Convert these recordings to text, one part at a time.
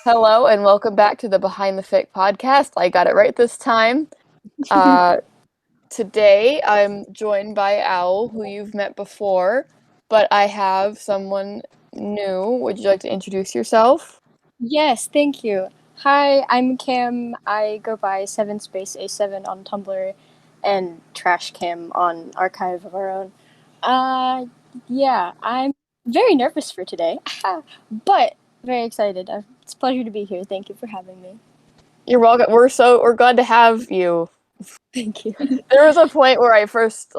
Hello and welcome back to the Behind the Fic podcast. I got it right this time. Uh, Today I'm joined by Owl, who you've met before, but I have someone new. Would you like to introduce yourself? Yes, thank you. Hi, I'm Cam. I go by 7 space A7 on Tumblr and Trash Cam on Archive of Our Own. Uh, yeah, I'm very nervous for today, but very excited. It's a pleasure to be here. Thank you for having me. You're welcome. We're glad to have you. Thank you. There was a point where I first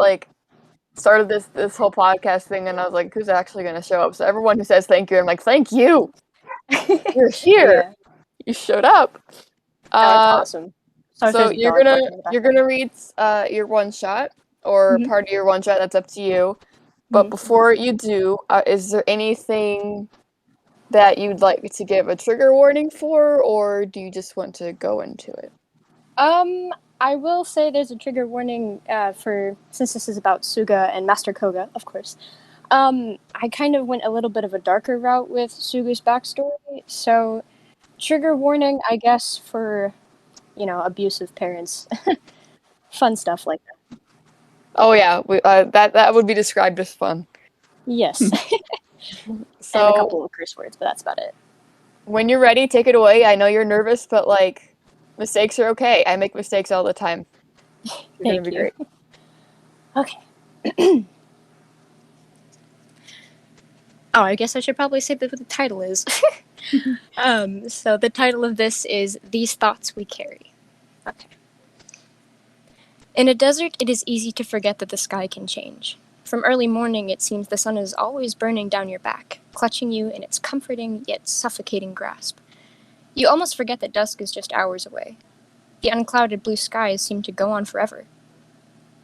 started this whole podcast thing, and I was like, "Who's actually going to show up?" So everyone who says thank you, I'm like, "Thank you. You're here. Yeah, You showed up." that's Uh, awesome. Sorry if So there's a dog barking in the you're background. gonna read your one shot or Mm-hmm. part of your one shot. That's up to you. But Mm-hmm. before you do, is there anything that you'd like to give a trigger warning for, or do you just want to go into it? Um, I will say there's a trigger warning for since this is about Sooga and Master Kohga, of course. I kind of went a little bit of a darker route with Suga's backstory, so trigger warning, I guess, for abusive parents, fun stuff like that. Oh yeah, that would be described as fun. Yes, and a So couple of curse words, but that's about it. when you're ready, take it away. I know you're nervous, but mistakes are okay. I make mistakes all the time. You're gonna Thank be you. great. Okay. Oh, I guess I should probably say what the title is. So the title of this is These Thoughts We Carry. Okay. In a desert, it is easy to forget that the sky can change. From early morning, it seems the sun is always burning down your back, clutching you in its comforting yet suffocating grasp. You almost forget that dusk is just hours away. The unclouded blue skies seem to go on forever.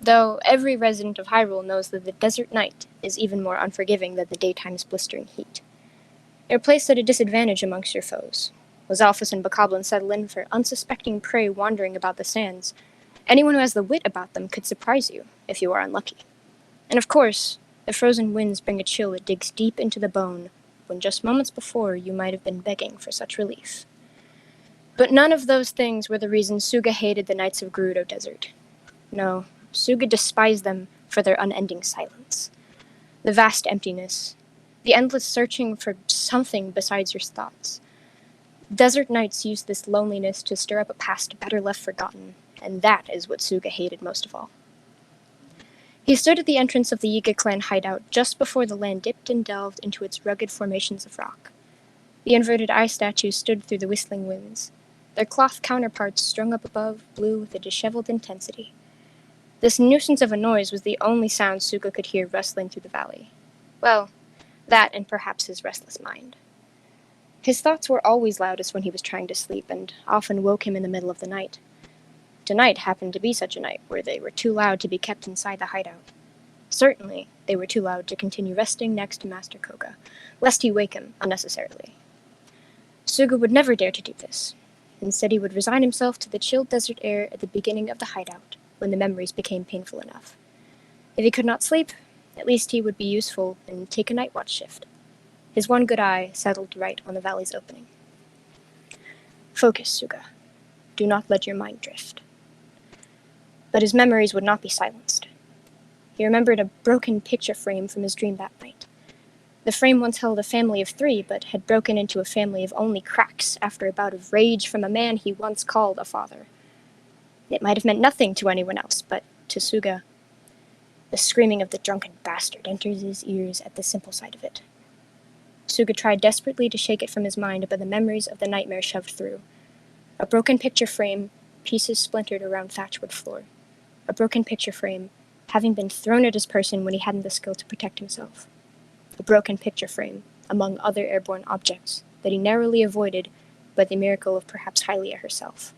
Though every resident of Hyrule knows that the desert night is even more unforgiving than the daytime's blistering heat. You're placed at a disadvantage amongst your foes. Lizalfos and Bokoblin settle in for unsuspecting prey wandering about the sands. Anyone who has the wit about them could surprise you, if you are unlucky. And of course, the frozen winds bring a chill that digs deep into the bone, when just moments before you might have been begging for such relief. But none of those things were the reason Sooga hated the Knights of Gerudo Desert. No, Sooga despised them for their unending silence. The vast emptiness, the endless searching for something besides your thoughts. Desert nights use this loneliness to stir up a past better left forgotten, and that is what Sooga hated most of all. He stood at the entrance of the Yiga clan hideout just before the land dipped and delved into its rugged formations of rock. The inverted eye statues stood through the whistling winds. Their cloth counterparts strung up above blew with a disheveled intensity. This nuisance of a noise was the only sound Sooga could hear rustling through the valley. Well, that and perhaps his restless mind. His thoughts were always loudest when he was trying to sleep, and often woke him in the middle of the night. Tonight happened to be such a night where they were too loud to be kept inside the hideout. Certainly, they were too loud to continue resting next to Master Kohga, lest he wake him unnecessarily. Sooga would never dare to do this. Instead, he would resign himself to the chill desert air at the beginning of the hideout, when the memories became painful enough. If he could not sleep, at least he would be useful and take a night watch shift. His one good eye settled right on the valley's opening. Focus, Sooga. Do not let your mind drift. But his memories would not be silenced. He remembered a broken picture frame from his dream that night. The frame once held a family of 3, but had broken into a family of only cracks after a bout of rage from a man he once called a father. It might have meant nothing to anyone else, but to Sooga, the screaming of the drunken bastard enters his ears at the simple sight of it. Sooga tried desperately to shake it from his mind, but the memories of the nightmare shoved through. A broken picture frame, pieces splintered around thatchwood floor. A broken picture frame, having been thrown at his person when he hadn't the skill to protect himself. A broken picture frame, among other airborne objects, that he narrowly avoided by the miracle of perhaps Hylia herself.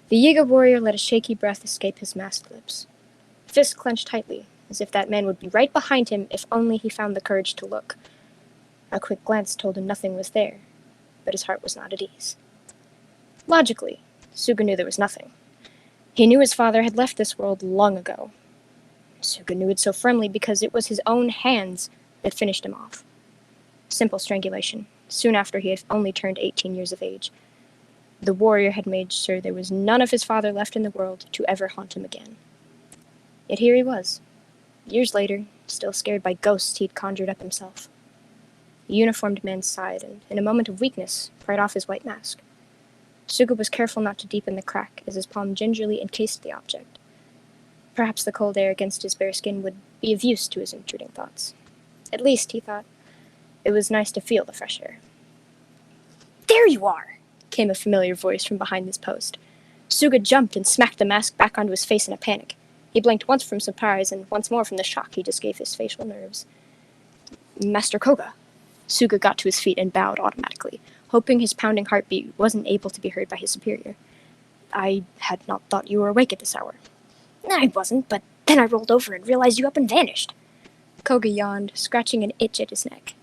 The Yiga warrior let a shaky breath escape his masked lips. Fists clenched tightly, as if that man would be right behind him if only he found the courage to look. A quick glance told him nothing was there, but his heart was not at ease. Logically, Sooga knew there was nothing. He knew his father had left this world long ago. Sooga knew it so firmly because it was his own hands that finished him off. Simple strangulation, soon after he had only turned 18 years of age. The warrior had made sure there was none of his father left in the world to ever haunt him again. Yet here he was, years later, still scared by ghosts he'd conjured up himself. The uniformed man sighed, and in a moment of weakness, pried off his white mask. Sooga was careful not to deepen the crack as his palm gingerly encased the object. Perhaps the cold air against his bare skin would be of use to his intruding thoughts. At least, he thought, it was nice to feel the fresh air. "There you are!" came a familiar voice from behind his post. Sooga jumped and smacked the mask back onto his face in a panic. He blinked once from surprise and once more from the shock he just gave his facial nerves. "Master Kohga." Sooga got to his feet and bowed automatically, hoping his pounding heartbeat wasn't able to be heard by his superior. "I had not thought you were awake at this hour." "I wasn't, but then I rolled over and realized you up and vanished." Kohga yawned, scratching an itch at his neck.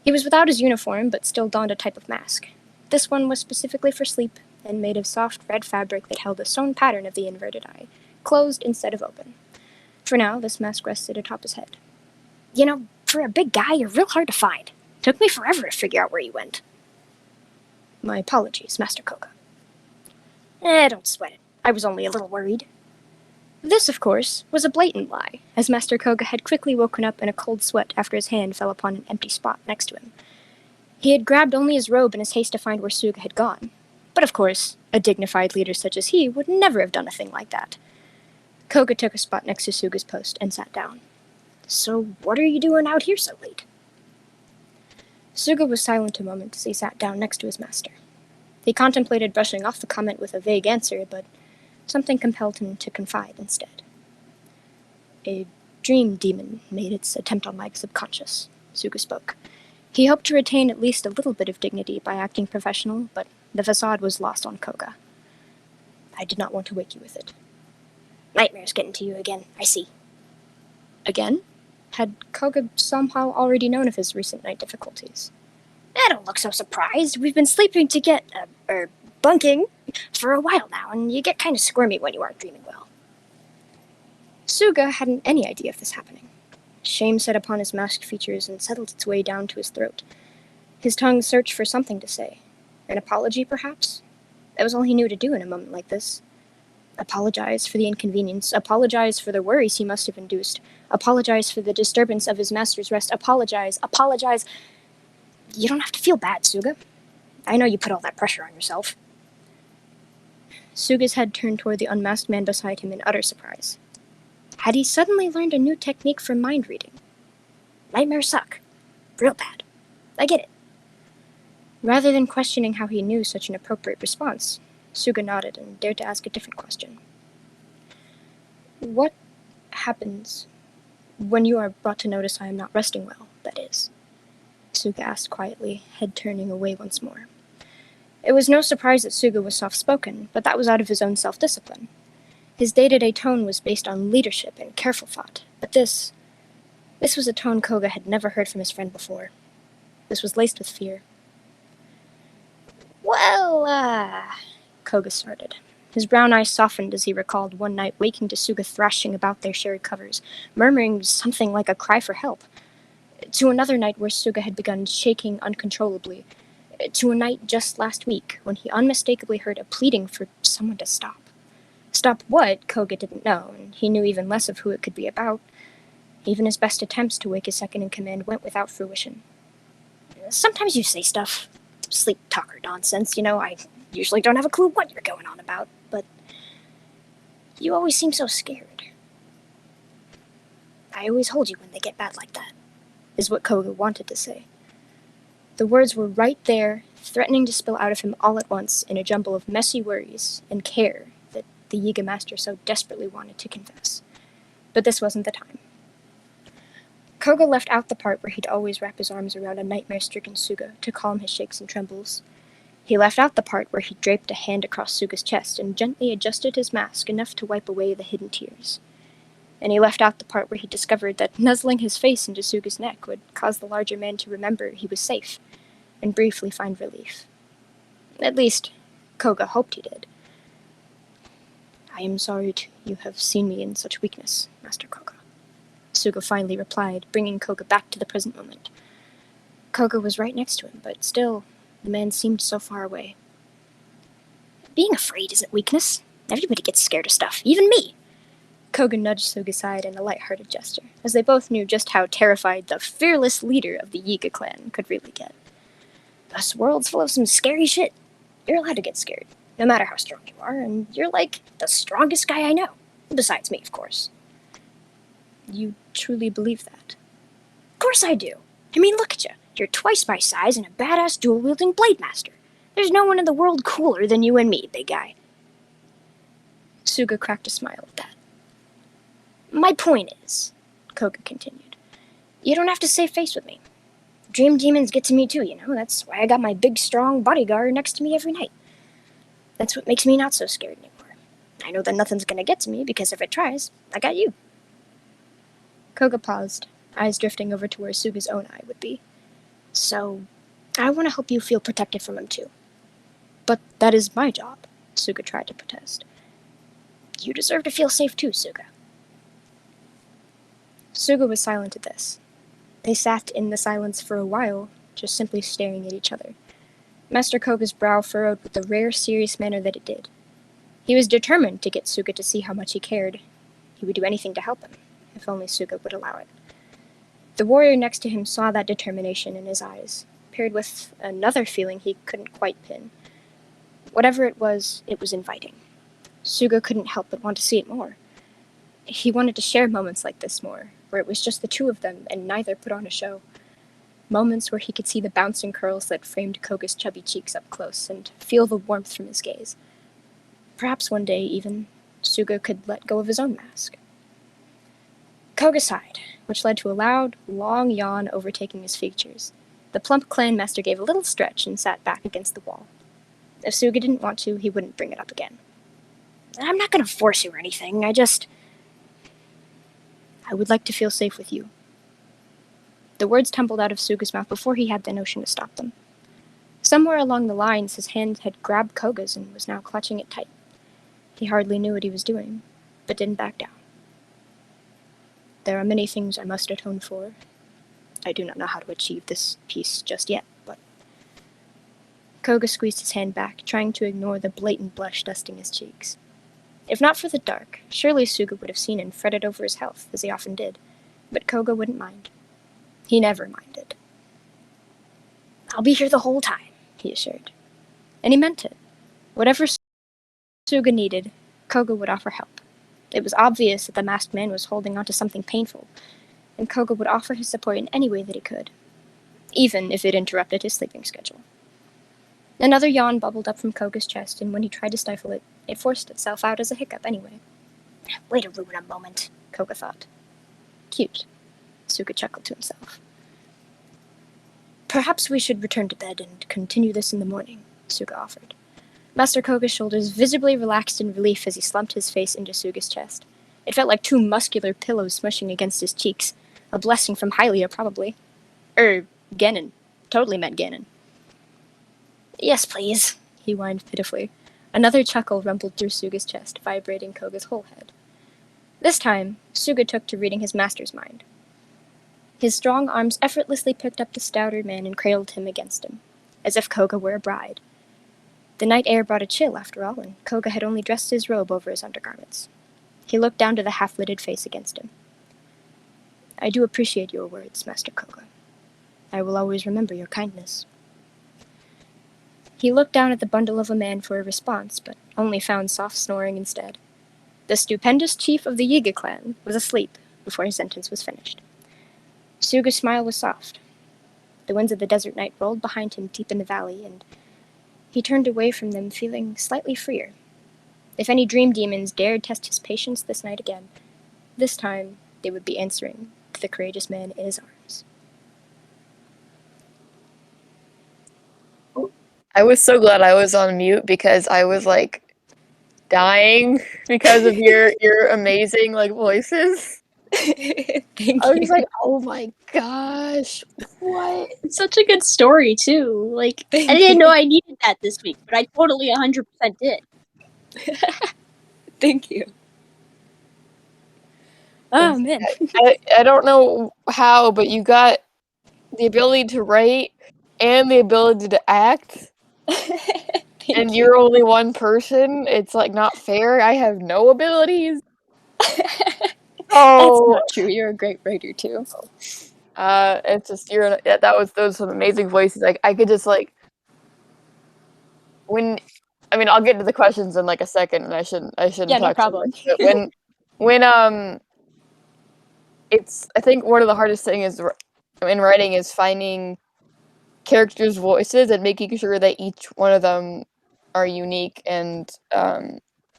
He was without his uniform, but still donned a type of mask. This one was specifically for sleep, and made of soft red fabric that held a sewn pattern of the inverted eye, closed instead of open. For now, this mask rested atop his head. "You know, for a big guy, you're real hard to find. Took me forever to figure out where you went." "My apologies, Master Kohga." Don't sweat it. I was only a little worried." This, of course, was a blatant lie, as Master Kohga had quickly woken up in a cold sweat after his hand fell upon an empty spot next to him. He had grabbed only his robe in his haste to find where Sooga had gone. But of course, a dignified leader such as he would never have done a thing like that. Kohga took a spot next to Sooga's post and sat down. "So what are you doing out here so late?" Sooga was silent a moment as he sat down next to his master. He contemplated brushing off the comment with a vague answer, but something compelled him to confide instead. "A dream demon made its attempt on my subconscious," Sooga spoke. He hoped to retain at least a little bit of dignity by acting professional, but the facade was lost on Kohga. "I did not want to wake you with it." "Nightmares getting to you again, I see." Again? Had Kohga somehow already known of his recent night difficulties? "Don't look so surprised. We've been sleeping bunking, for a while now, and you get kind of squirmy when you aren't dreaming well." Sooga hadn't any idea of this happening. Shame set upon his masked features and settled its way down to his throat. His tongue searched for something to say. An apology, perhaps? That was all he knew to do in a moment like this. Apologize for the inconvenience, apologize for the worries he must have induced, apologize for the disturbance of his master's rest, apologize. "You don't have to feel bad, Sooga. I know you put all that pressure on yourself." Sooga's head turned toward the unmasked man beside him in utter surprise. Had he suddenly learned a new technique for mind reading? "Nightmares suck. Real bad. I get it." Rather than questioning how he knew such an appropriate response, Sooga nodded and dared to ask a different question. "What happens when you are brought to notice I am not resting well, that is?" Sooga asked quietly, head turning away once more. It was no surprise that Sooga was soft-spoken, but that was out of his own self-discipline. His day-to-day tone was based on leadership and careful thought, but this was a tone Kohga had never heard from his friend before. This was laced with fear. "Well, Kohga started. His brown eyes softened as he recalled one night waking to Sooga thrashing about their shared covers, murmuring something like a cry for help. To another night where Sooga had begun shaking uncontrollably. To a night just last week when he unmistakably heard a pleading for someone to stop. Stop what, Kohga didn't know, and he knew even less of who it could be about. Even his best attempts to wake his second-in-command went without fruition. "Sometimes you say stuff, sleep talker nonsense, I usually don't have a clue what you're going on about, but you always seem so scared." "I always hold you when they get bad like that," is what Kohga wanted to say. The words were right there, threatening to spill out of him all at once in a jumble of messy worries and care that the Yiga master so desperately wanted to confess. But this wasn't the time. Kohga left out the part where he'd always wrap his arms around a nightmare-stricken Sooga to calm his shakes and trembles. He left out the part where he draped a hand across Sooga's chest and gently adjusted his mask enough to wipe away the hidden tears. And he left out the part where he discovered that nuzzling his face into Sooga's neck would cause the larger man to remember he was safe, and briefly find relief. At least, Kohga hoped he did. "I am sorry you have seen me in such weakness, Master Kohga," Sooga finally replied, bringing Kohga back to the present moment. Kohga was right next to him, but still, the man seemed so far away. Being afraid isn't weakness. Everybody gets scared of stuff, even me. Kohga nudged Sooga aside in a light-hearted gesture, as they both knew just how terrified the fearless leader of the Yiga clan could really get. This world's full of some scary shit. You're allowed to get scared, no matter how strong you are, and you're like the strongest guy I know. Besides me, of course. You truly believe that? Of course I do. I mean, look at you. You're twice my size and a badass dual-wielding blade master. There's no one in the world cooler than you and me, big guy. Sooga cracked a smile at that. My point is, Kohga continued, you don't have to save face with me. Dream demons get to me too, you know. That's why I got my big, strong bodyguard next to me every night. That's what makes me not so scared anymore. I know that nothing's gonna get to me, because if it tries, I got you. Kohga paused, eyes drifting over to where Sooga's own eye would be. So, I want to help you feel protected from him too. But that is my job, Sooga tried to protest. You deserve to feel safe too, Sooga. Sooga was silent at this. They sat in the silence for a while, just simply staring at each other. Master Kohga's brow furrowed with the rare, serious manner that it did. He was determined to get Sooga to see how much he cared. He would do anything to help him, if only Sooga would allow it. The warrior next to him saw that determination in his eyes, paired with another feeling he couldn't quite pin. Whatever it was inviting. Sooga couldn't help but want to see it more. He wanted to share moments like this more, where it was just the two of them and neither put on a show. Moments where he could see the bouncing curls that framed Kohga's chubby cheeks up close and feel the warmth from his gaze. Perhaps one day, even, Sooga could let go of his own mask. Kohga sighed, which led to a loud, long yawn overtaking his features. The plump clan master gave a little stretch and sat back against the wall. If Sooga didn't want to, he wouldn't bring it up again. I'm not going to force you or anything, I would like to feel safe with you. The words tumbled out of Sooga's mouth before he had the notion to stop them. Somewhere along the lines, his hand had grabbed Kohga's and was now clutching it tight. He hardly knew what he was doing, but didn't back down. There are many things I must atone for. I do not know how to achieve this peace just yet, but... Kohga squeezed his hand back, trying to ignore the blatant blush dusting his cheeks. If not for the dark, surely Sooga would have seen and fretted over his health, as he often did. But Kohga wouldn't mind. He never minded. I'll be here the whole time, he assured. And he meant it. Whatever Sooga needed, Kohga would offer help. It was obvious that the masked man was holding on to something painful, and Kohga would offer his support in any way that he could, even if it interrupted his sleeping schedule. Another yawn bubbled up from Kohga's chest, and when he tried to stifle it, it forced itself out as a hiccup anyway. Way to ruin a moment, Kohga thought. Cute, Sooga chuckled to himself. Perhaps we should return to bed and continue this in the morning, Sooga offered. Master Kohga's shoulders visibly relaxed in relief as he slumped his face into Sooga's chest. It felt like two muscular pillows smushing against his cheeks. A blessing from Hylia, probably. Ganon. Totally meant Ganon. Yes, please, he whined pitifully. Another chuckle rumbled through Sooga's chest, vibrating Kohga's whole head. This time, Sooga took to reading his master's mind. His strong arms effortlessly picked up the stouter man and cradled him against him, as if Kohga were a bride. The night air brought a chill, after all, and Kohga had only dressed his robe over his undergarments. He looked down to the half-lidded face against him. I do appreciate your words, Master Kohga. I will always remember your kindness. He looked down at the bundle of a man for a response, but only found soft snoring instead. The stupendous chief of the Yiga clan was asleep before his sentence was finished. Sooga's smile was soft. The winds of the desert night rolled behind him deep in the valley, and he turned away from them feeling slightly freer. If any dream demons dared test his patience this night again, this time they would be answering to the courageous man in his arms. I was so glad I was on mute because I was like dying because of your amazing like voices. Thank I was you. just like, oh my gosh, what? It's such a good story too. Like I didn't know I needed that this week, but I totally 100% did. Thank you. Oh man. I don't know how, but you got the ability to write and the ability to act, and you're only one person. It's like not fair. I have no abilities. That's Oh, not true. You're a great writer too. it's just those are some amazing voices. Like I could just like when I mean I'll get to the questions in like a second, and I shouldn't Yeah, no talk too problem. much. But when it's I think one of the hardest thing is in writing is finding characters' voices and making sure that each one of them are unique and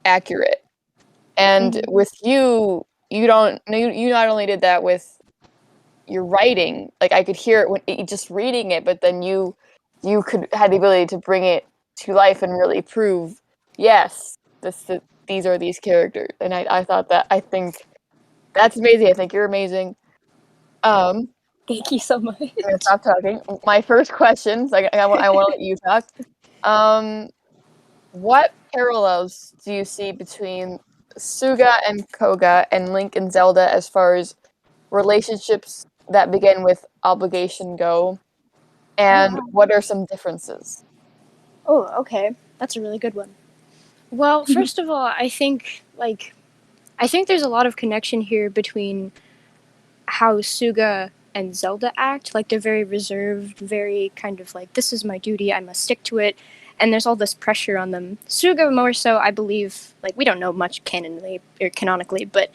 accurate. And with you don't you not only did that with your writing, like I could hear it when just reading it, but then you could had the ability to bring it to life and really prove, yes, these are these characters. And I thought that I think that's amazing. I think you're amazing. Thank you so much. I'm gonna stop talking. My first question, so I want to let you talk. What parallels do you see between Sooga and Koga and Link and Zelda as far as relationships that begin with obligation go? And what are some differences? Oh, okay. That's a really good one. Well, first of all, I think there's a lot of connection here between how Suga and Zelda act. Like they're very reserved, very kind of like this is my duty, I must stick to it. And there's all this pressure on them. Suga more so, I believe, like we don't know much canonically, but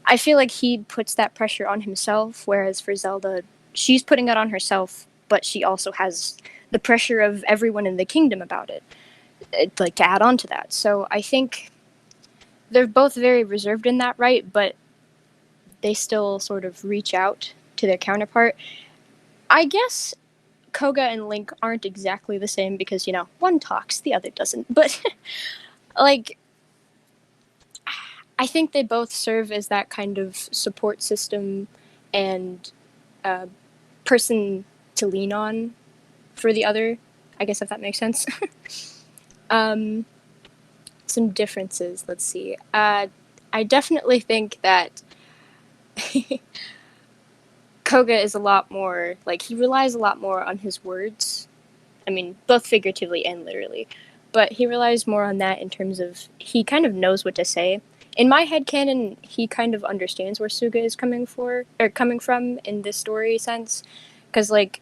I feel like he puts that pressure on himself, whereas for Zelda, she's putting it on herself, but she also has the pressure of everyone in the kingdom about it, like to add on to that. So I think they're both very reserved in that, right? But they still sort of reach out to their counterpart. I guess Koga and Link aren't exactly the same because, one talks, the other doesn't. But, like, I think they both serve as that kind of support system and person to lean on for the other. I guess if that makes sense. Some differences, let's see. I definitely think that Koga is a lot more, like, he relies a lot more on his words. I mean, both figuratively and literally. But he relies more on that in terms of he kind of knows what to say. In my headcanon, he kind of understands where Sooga is coming from in this story sense. Because, like,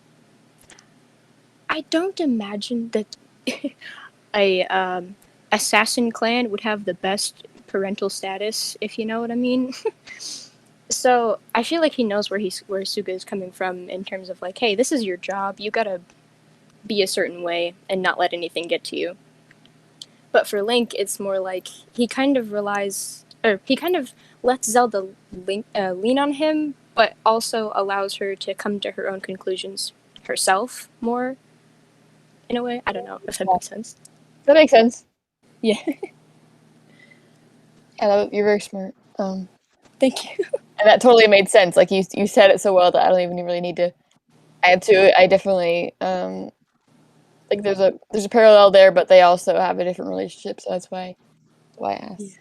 I don't imagine that a assassin clan would have the best parental status, if you know what I mean. So I feel like he knows where Sooga is coming from in terms of like, hey, this is your job. You gotta be a certain way and not let anything get to you. But for Link, it's more like he kind of lets Zelda lean on him, but also allows her to come to her own conclusions herself more, in a way. I don't know if that makes sense. That makes sense. Yeah. Yeah, you're very smart. Thank you. And that totally made sense. Like you said it so well that I don't even really need to add to it. I definitely like there's a parallel there, but they also have a different relationship, so that's why I asked. Yeah.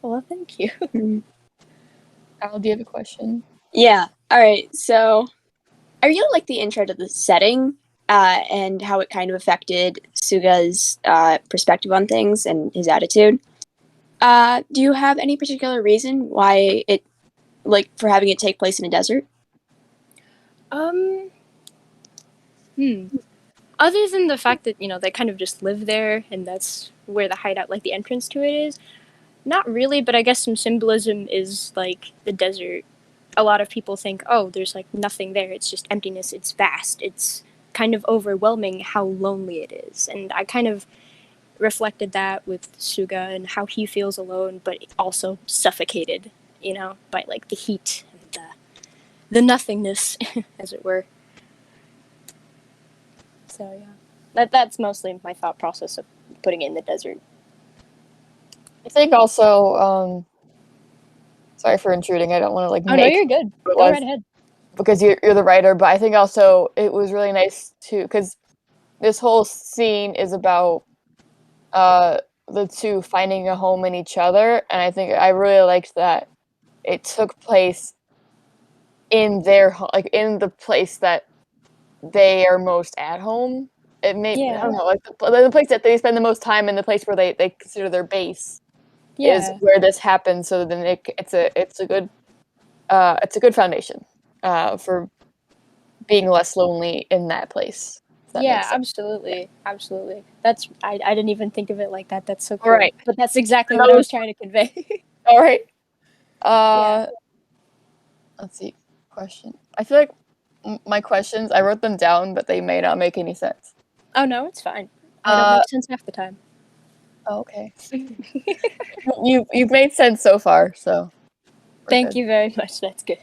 Well, thank you. Al, do you have a question? Yeah. All right. So I really like the intro to the setting and how it kind of affected Suga's perspective on things and his attitude. Do you have any particular reason why it, like, for having it take place in a desert? Other than the fact that, they kind of just live there and that's where the hideout, like the entrance to it is, not really, but I guess some symbolism is like the desert. A lot of people think, oh, there's like nothing there. It's just emptiness. It's vast. It's kind of overwhelming how lonely it is. And I kind of reflected that with Suga and how he feels alone, but also suffocated, by like the heat and the nothingness, as it were. So yeah, that's mostly my thought process of putting it in the desert. I think also, sorry for intruding. I don't want to like Oh no, you're good. Go right ahead. Because you're the writer, but I think also it was really nice too because this whole scene is about the two finding a home in each other, and I think I really liked that it took place in their like in the place that they are most at home. It may, I Yeah. don't know, like the place that they spend the most time and the place where they consider their base is Yeah. where this happens. So then it's a good foundation for being less lonely in that place. If that Yeah, makes sense. absolutely. Absolutely. I didn't even think of it like that. That's so All cool. right. But that's exactly And what I those, was trying to convey. all right. Yeah. Let's see. Question. I feel like my questions, I wrote them down, but they may not make any sense. Oh no, it's fine. I don't Uh, make sense half the time. okay. You've made sense so far, so we're Thank good. you very much. That's good.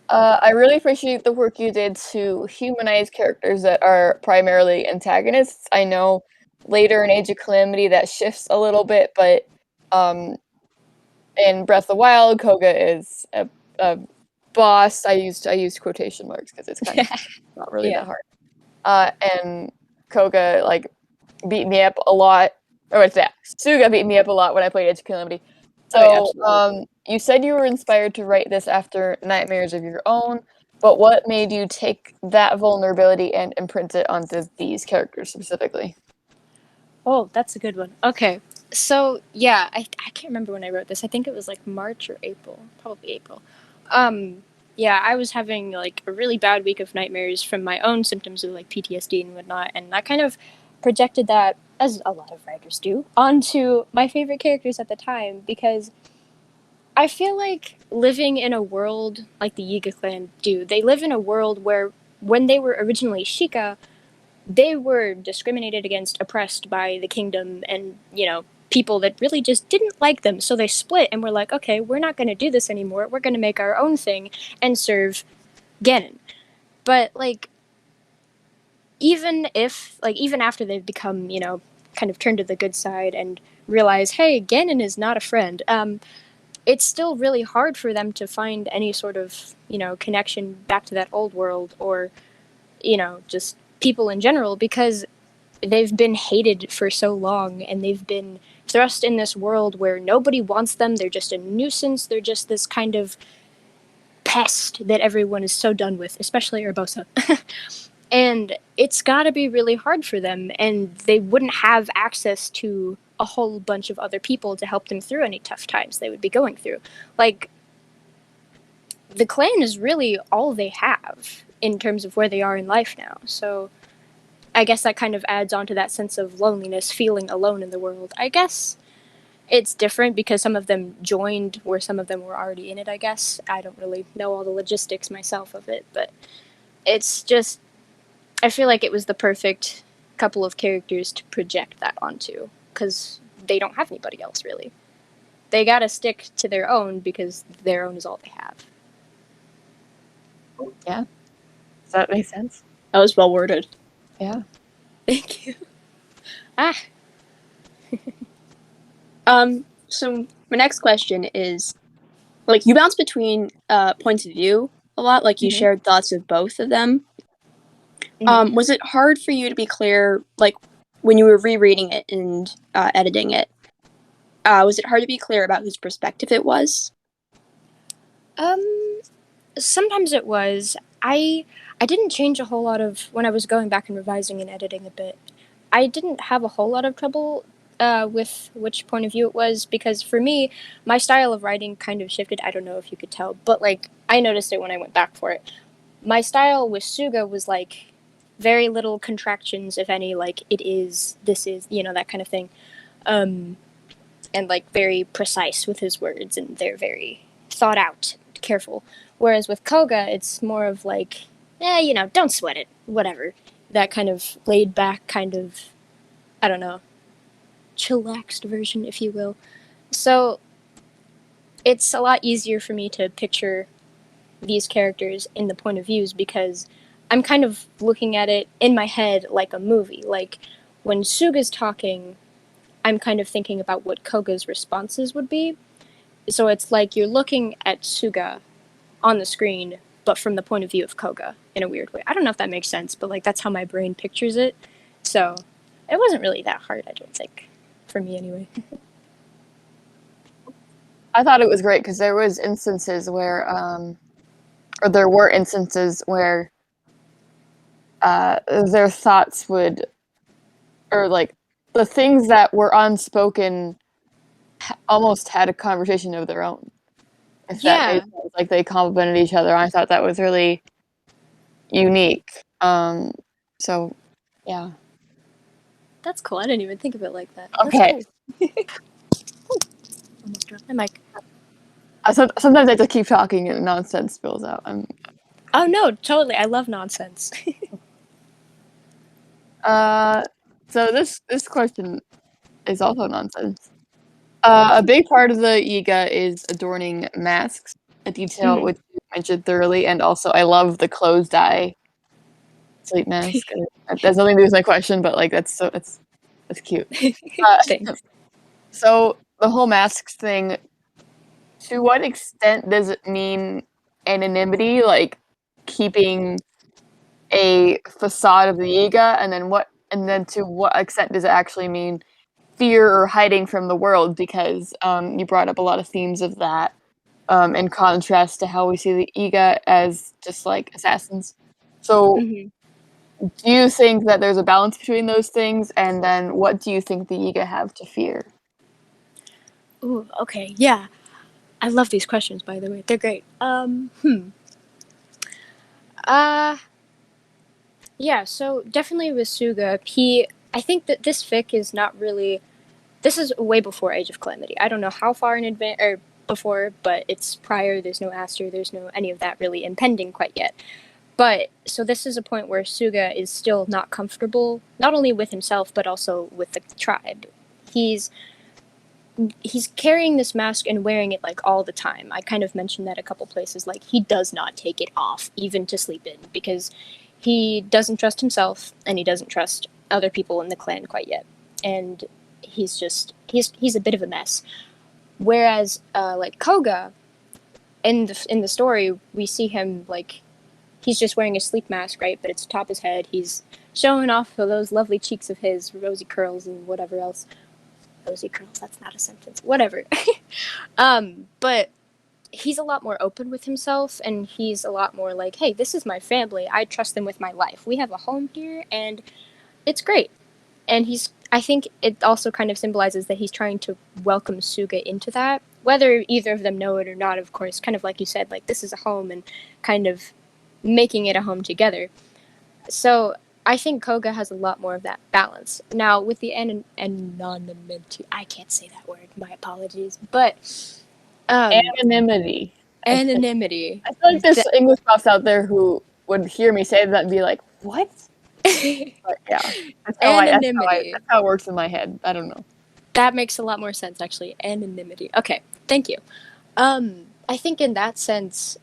I really appreciate the work you did to humanize characters that are primarily antagonists. I know later in Age of Calamity that shifts a little bit, but um, in Breath of the Wild, Koga is a boss. I used quotation marks because it's kind of not really Yeah. that hard. And Koga like beat me up a lot. Or what's that? Sooga beat me up a lot when I played Age of Calamity. Oh yeah, So, absolutely. you said you were inspired to write this after nightmares of your own, but what made you take that vulnerability and imprint it onto these characters specifically? Oh, that's a good one. Okay. So yeah, I can't remember when I wrote this. I think it was like March or April. Probably April. Um yeah, I was having like a really bad week of nightmares from my own symptoms of like PTSD and whatnot, and I kind of projected that, as a lot of writers do, onto my favorite characters at the time because I feel like living in a world like the Yiga clan do, they live in a world where when they were originally Sheikah, they were discriminated against, oppressed by the kingdom and, people that really just didn't like them. So they split and were like, okay, we're not going to do this anymore. We're going to make our own thing and serve Ganon. But, like, even after they've become, kind of turned to the good side and realize, hey, Ganon is not a friend, it's still really hard for them to find any sort of, connection back to that old world or, just people in general because they've been hated for so long and they've been thrust in this world where nobody wants them. They're just a nuisance. They're just this kind of pest that everyone is so done with, especially Urbosa. And it's got to be really hard for them, and they wouldn't have access to a whole bunch of other people to help them through any tough times they would be going through. Like, the clan is really all they have in terms of where they are in life now. So I guess that kind of adds on to that sense of loneliness, feeling alone in the world. I guess it's different because some of them joined where some of them were already in it, I guess. I don't really know all the logistics myself of it, but it's just, I feel like it was the perfect couple of characters to project that onto because they don't have anybody else really. They gotta stick to their own because their own is all they have. Yeah. Does that make sense? That was well worded. Yeah. Thank you. Ah. So my next question is, like, you bounce between points of view a lot. Like, you Mm-hmm. shared thoughts of both of them. Mm-hmm. Was it hard for you to be clear, like, when you were rereading it and editing it? Was it hard to be clear about whose perspective it was? Sometimes it was. I didn't change a whole lot of when I was going back and revising and editing a bit. I didn't have a whole lot of trouble with which point of view it was because for me, my style of writing kind of shifted. I don't know if you could tell, but like I noticed it when I went back for it. My style with Sooga was like very little contractions, if any, like it is, this is, that kind of thing. Um, and like very precise with his words, and they're very thought out, careful. Whereas with Koga, it's more of like, don't sweat it, whatever. That kind of laid back, kind of, I don't know, chillaxed version, if you will. So it's a lot easier for me to picture these characters in the point of views because I'm kind of looking at it in my head like a movie. Like when Suga's talking, I'm kind of thinking about what Koga's responses would be. So it's like you're looking at Sooga on the screen, but from the point of view of Koga in a weird way. I don't know if that makes sense, but like that's how my brain pictures it. So it wasn't really that hard, I don't think, for me anyway. I thought it was great because there was instances where, or there were instances where their thoughts would, or like the things that were unspoken, almost had a conversation of their own. If that made Yeah, sense, like they complimented each other. I thought that was really unique. So yeah. that's cool. I didn't even think of it like that. That's Okay. cool. Almost dropped my mic. Sometimes I just keep talking and nonsense spills out. Oh no, totally. I love nonsense. So this question is also nonsense. A big part of the Yiga is adorning masks, a detail Mhm. which you mentioned thoroughly, and also I love the closed eye sleep mask. That's nothing to do with my question, but like that's cute. Thanks. So the whole masks thing, to what extent does it mean anonymity, like keeping a facade of the Yiga, and then to what extent does it actually mean fear or hiding from the world? Because you brought up a lot of themes of that, in contrast to how we see the Yiga as just like assassins. So, Hmm. do you think that there's a balance between those things? And then, what do you think the Yiga have to fear? Ooh, okay, yeah. I love these questions, by the way. They're great. Uh, yeah, so definitely with Suga, I think that this fic is not really. This is way before Age of Calamity. I don't know how far in advance, or before, but it's prior. There's no Aster, there's no any of that really impending quite yet. But, so this is a point where Suga is still not comfortable, not only with himself, but also with the tribe. He's he's carrying this mask and wearing it like all the time. I kind of mentioned that a couple places. Like he does not take it off even to sleep in because he doesn't trust himself and he doesn't trust other people in the clan quite yet. And he's a bit of a mess. Whereas like Koga in the story we see him like he's just wearing a sleep mask, right? But it's atop his head. He's showing off those lovely cheeks of his, rosy curls and whatever else. Rosy curls, that's not a sentence. Whatever. But he's a lot more open with himself and he's a lot more like, hey, this is my family. I trust them with my life. We have a home here and it's great. And I think it also kind of symbolizes that he's trying to welcome Suga into that. Whether either of them know it or not, of course, kind of like you said, like this is a home and kind of making it a home together. So I think Koga has a lot more of that balance. Now with the anonymity, I can't say that word. My apologies, but um, Anonymity. anonymity. I feel like there's Th- English profs out there who would hear me say that and be like, "What?" But yeah, anonymity. that's how it works in my head. I don't know. That makes a lot more sense, actually. Anonymity. Okay, thank you. I think in that sense,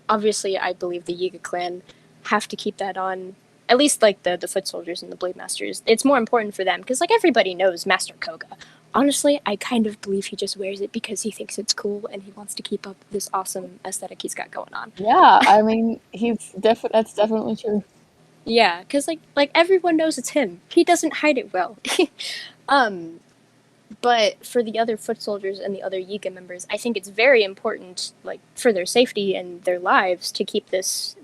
obviously, I believe the Yiga clan have to keep that on. At least, like the foot soldiers and the blade masters, it's more important for them because, like, everybody knows Master Koga. Honestly, I kind of believe he just wears it because he thinks it's cool and he wants to keep up this awesome aesthetic he's got going on. Yeah, I mean, that's definitely true. Yeah, because like everyone knows it's him. He doesn't hide it well. um, but for the other foot soldiers and the other Yiga members, I think it's very important, like for their safety and their lives, to keep this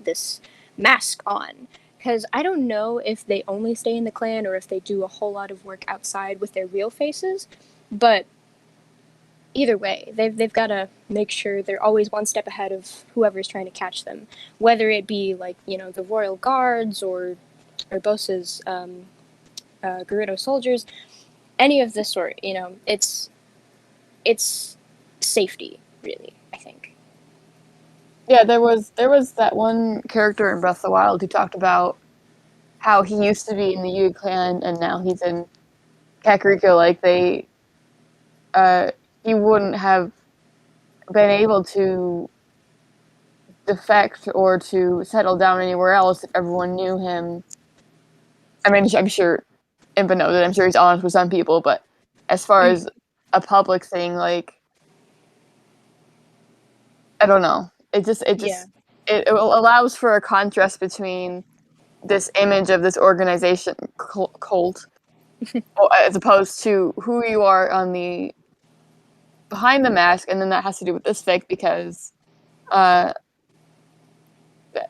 mask on. Because I don't know if they only stay in the clan or if they do a whole lot of work outside with their real faces, but either way, they've got to make sure they're always one step ahead of whoever's trying to catch them, whether it be like the royal guards or Bosa's Gerudo soldiers, any of this sort. It's safety, really, I think. Yeah, there was that one character in Breath of the Wild who talked about how he used to be in the Yu clan and now he's in Kakariko. Like uh, he wouldn't have been able to defect or to settle down anywhere else if everyone knew him. I mean, I'm sure Impa knows it. I'm sure he's honest with some people, but as far as a public thing, like I don't know. Yeah. It allows for a contrast between this image of this organization cult, as opposed to who you are on the behind the mask, and then that has to do with this fic because uh,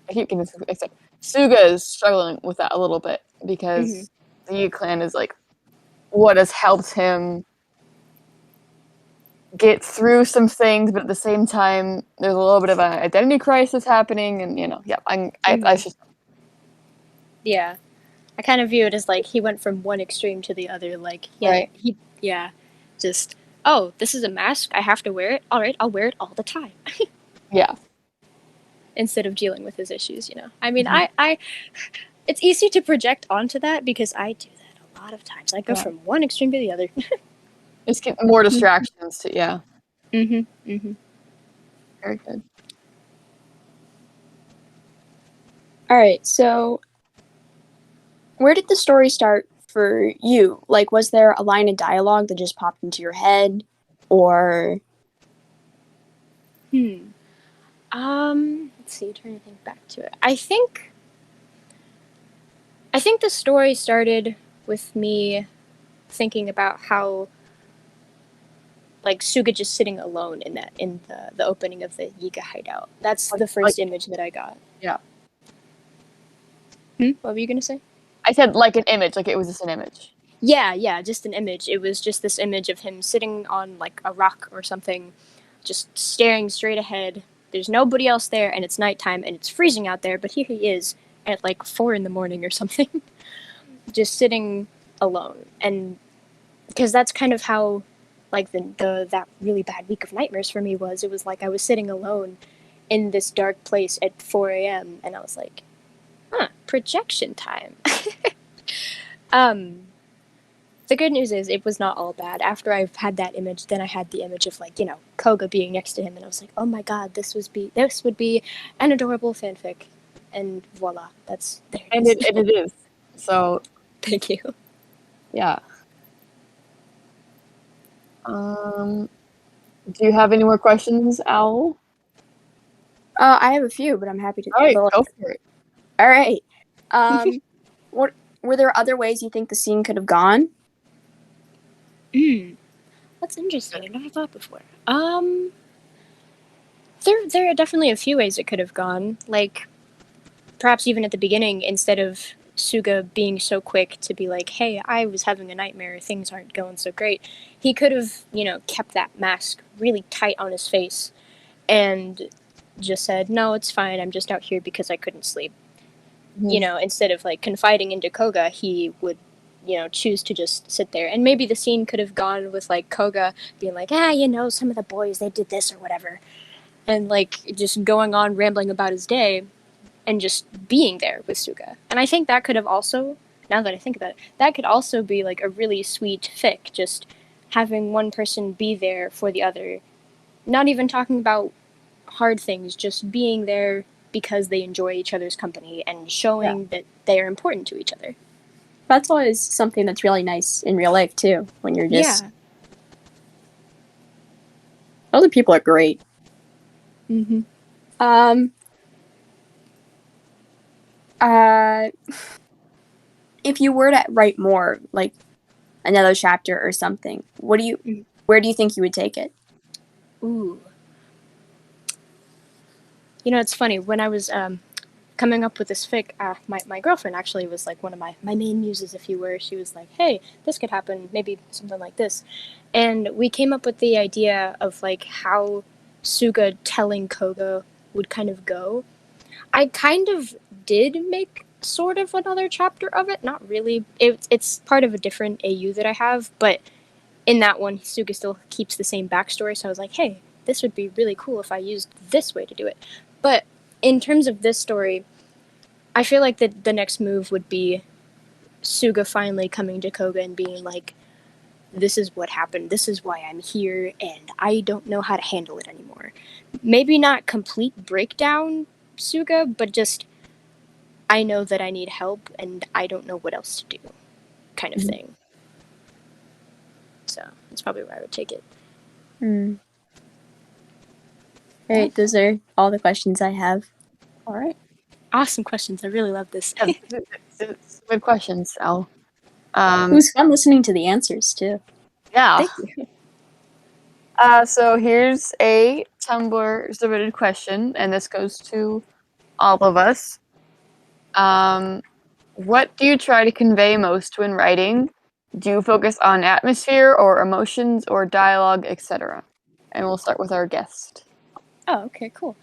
he can accept. Sooga is struggling with that a little bit because the Yi clan is like what has helped him get through some things, but at the same time, there's a little bit of an identity crisis happening, and I should. Yeah. I kind of view it as like he went from one extreme to the other. Like, Right. just, oh, this is a mask. I have to wear it. All right, I'll wear it all the time. Yeah. Instead of dealing with his issues, I mean, I it's easy to project onto that because I do that a lot of times. I go from one extreme to the other. Just get more distractions. Yeah. Mm-hmm. Very good. All right, so where did the story start for you? Like, was there a line of dialogue that just popped into your head, or? Let's see, trying to think back to it. I think the story started with me thinking about how, like, Sooga just sitting alone in the opening of the Yiga hideout. That's the first image that I got. Yeah. What were you gonna say? I said like an image, like it was just an image. Yeah, just an image. It was just this image of him sitting on like a rock or something, just staring straight ahead. There's nobody else there, and it's nighttime, and it's freezing out there, but here he is at like 4 a.m. or something, just sitting alone. And because that's kind of how, like, that really bad week of nightmares for me was. It was like I was sitting alone in this dark place at 4 a.m., and I was like, projection time. The good news is it was not all bad. After I've had that image, then I had the image of, like, Kohga being next to him, and I was like, oh my god, this would be an adorable fanfic. And voila, that's there. And it is. So thank you. Yeah. Do you have any more questions, Owl? I have a few, but I'm happy to. All right, go for it. All right. What were there other ways you think the scene could have gone? That's interesting. I've never thought before. There are definitely a few ways it could have gone. Like, perhaps even at the beginning, instead of Sooga being so quick to be like, hey, I was having a nightmare, things aren't going so great, he could have, kept that mask really tight on his face and just said, no, it's fine, I'm just out here because I couldn't sleep. Instead of, like, confiding into Kohga, he would, choose to just sit there. And maybe the scene could have gone with, like, Kohga being like, some of the boys, they did this or whatever. And, like, just going on rambling about his day and just being there with Sooga. And I think that could have also, now that I think about it, that could also be, like, a really sweet fic, just having one person be there for the other. Not even talking about hard things, just being there because they enjoy each other's company and showing that they are important to each other. That's always something that's really nice in real life, too, when you're just... Yeah. Other people are great. Mm-hmm. If you were to write more, like another chapter or something, where do you think you would take it? Ooh. It's funny, when I was coming up with this fic, my girlfriend actually was like one of my main muses, if you were. She was like, hey, this could happen, maybe something like this. And we came up with the idea of, like, how Sooga telling Kohga would kind of go. I kind of did make sort of another chapter of it, not really. It's part of a different AU that I have, but in that one, Sooga still keeps the same backstory, so I was like, hey, this would be really cool if I used this way to do it. But in terms of this story, I feel like the next move would be Sooga finally coming to Kohga and being like, this is what happened, this is why I'm here, and I don't know how to handle it anymore. Maybe not complete breakdown Sooga, but just, I know that I need help, and I don't know what else to do, kind of thing. So, that's probably where I would take it. Alright, those are all the questions I have. Alright. Awesome questions. I really love this. It's good questions, Al. It was fun listening to the answers, too. Yeah. Thank you. So here's a Tumblr submitted question, and this goes to all of us. What do you try to convey most when writing? Do you focus on atmosphere or emotions or dialogue, etc.? And we'll start with our guest. Oh, okay, cool.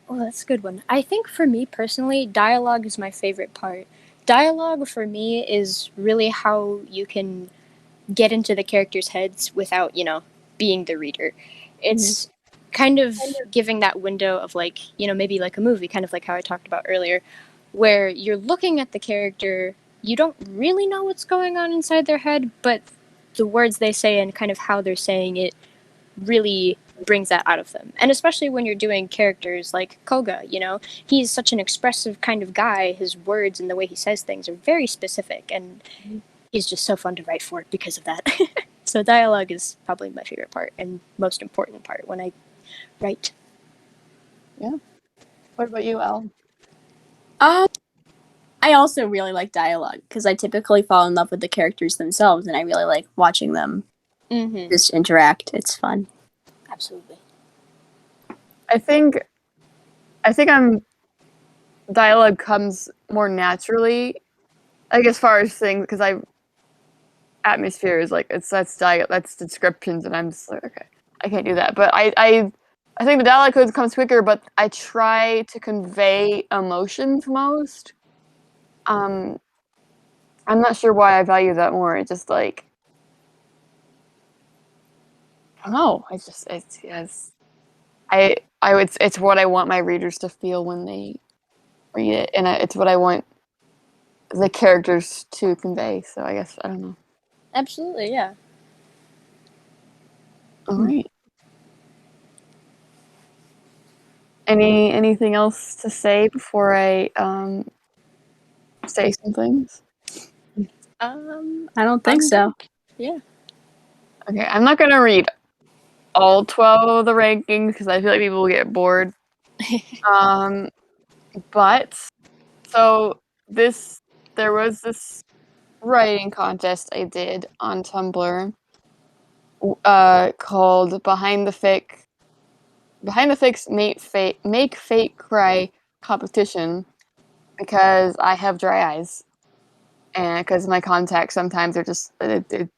Well, that's a good one. I think for me personally, dialogue is my favorite part. Dialogue for me is really how you can get into the characters' heads without, being the reader. It's kind of giving that window of maybe like a movie, kind of like how I talked about earlier, where you're looking at the character, you don't really know what's going on inside their head, but the words they say and kind of how they're saying it really brings that out of them. And especially when you're doing characters like Koga, he's such an expressive kind of guy. His words and the way he says things are very specific, and he's just so fun to write for because of that. So dialogue is probably my favorite part and most important part when I write. Yeah. What about you, Al? I also really like dialogue because I typically fall in love with the characters themselves, and I really like watching them just interact. It's fun. Absolutely. I think dialogue comes more naturally, like as far as things, because atmosphere is like that's descriptions, and I'm just like, okay, I can't do that. But I think the dialogue comes quicker, but I try to convey emotions most. I'm not sure why I value that more. It's just like, I don't know. It's what I want my readers to feel when they read it, and it's what I want the characters to convey. So I guess I don't know. Absolutely, yeah. All right. Anything else to say before I say some things? I don't think so. Yeah. Okay, I'm not gonna read all 12 of the rankings because I feel like people will get bored. But so there was this writing contest I did on Tumblr called Behind the Fics Make Fate Cry competition, because I have dry eyes and because my contacts sometimes are just it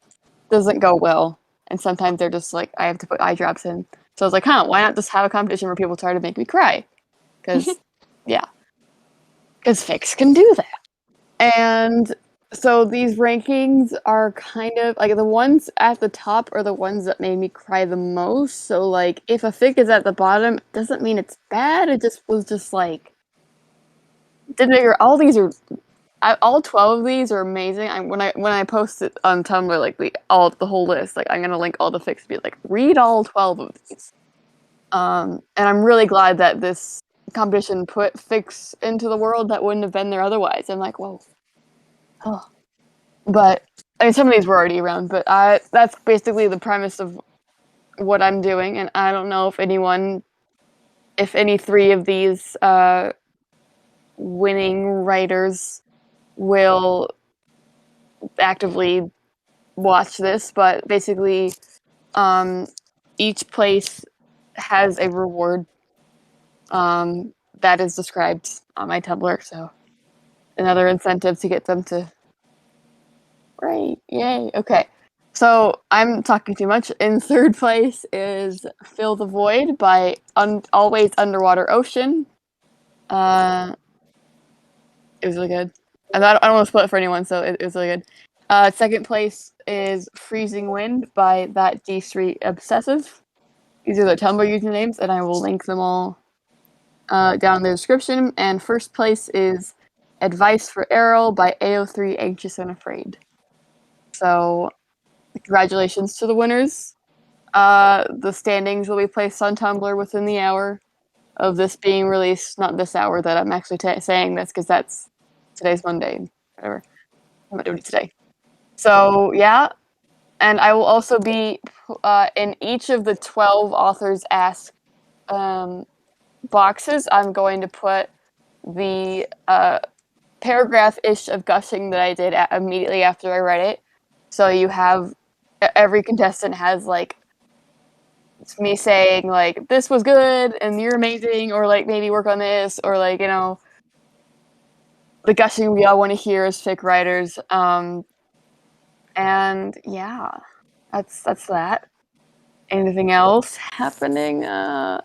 doesn't go well, and sometimes they're just like I have to put eye drops in. So I was like, why not just have a competition where people try to make me cry? Because fics can do that. And so these rankings are kind of like the ones at the top are the ones that made me cry the most. So like if a fic is at the bottom, it doesn't mean it's bad. It just was just like all 12 of these are amazing. When I post it on Tumblr, like the whole list, like I'm gonna link all the fics to be like read all 12 of these. And I'm really glad that this competition put fics into the world that wouldn't have been there otherwise. I'm like, whoa. Oh. But I mean, some of these were already around, but that's basically the premise of what I'm doing, and I don't know if any three of these winning writers will actively watch this, but basically, each place has a reward that is described on my Tumblr, so another incentive to get them to write. Yay. Okay. So I'm talking too much. In third place is Fill the Void by Always Underwater Ocean. It was really good. I don't want to spoil it for anyone, so it was really good. Second place is Freezing Wind by That D Street Obsessive. These are the Tumblr usernames, and I will link them all down in the description. And first place is Advice for Errol by AO3 Anxious and Afraid. So, congratulations to the winners. The standings will be placed on Tumblr within the hour of this being released. Not this hour that I'm actually saying this, because today's Monday. Whatever. I'm not doing it today. So, yeah. And I will also be in each of the 12 authors asked boxes. I'm going to put the paragraph-ish of gushing that I did immediately after I read it. So you have every contestant has like it's me saying like this was good and you're amazing, or like maybe work on this, or like the gushing we all want to hear as fic writers. And yeah, that's that. Anything else happening? I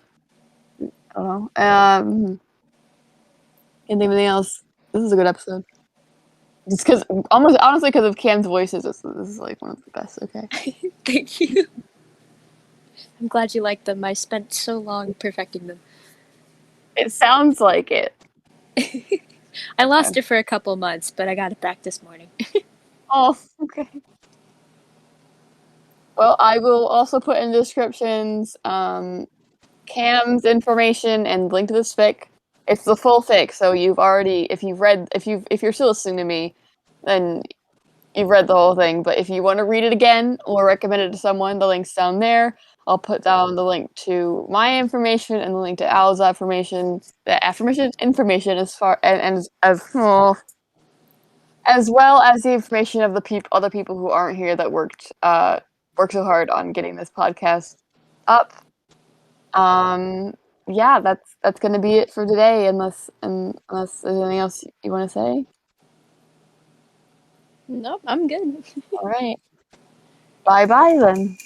don't know. Anything else? This is a good episode. Just because, almost honestly, because of Cam's voices, this is like one of the best. Okay. Thank you. I'm glad you liked them. I spent so long perfecting them. It sounds like it. I lost it for a couple months, but I got it back this morning. Oh, okay. Well, I will also put in the descriptions Cam's information and link to this fic. It's the full fic, so you've already, if you're still listening to me, then you've read the whole thing. But if you want to read it again or recommend it to someone, the link's down there. I'll put down the link to my information and the link to Al's information. The affirmation information as far and as well as the information of the other people who aren't here that worked so hard on getting this podcast up. Yeah, that's gonna be it for today. Unless there's anything else you want to say. Nope, I'm good. All right. Bye bye then.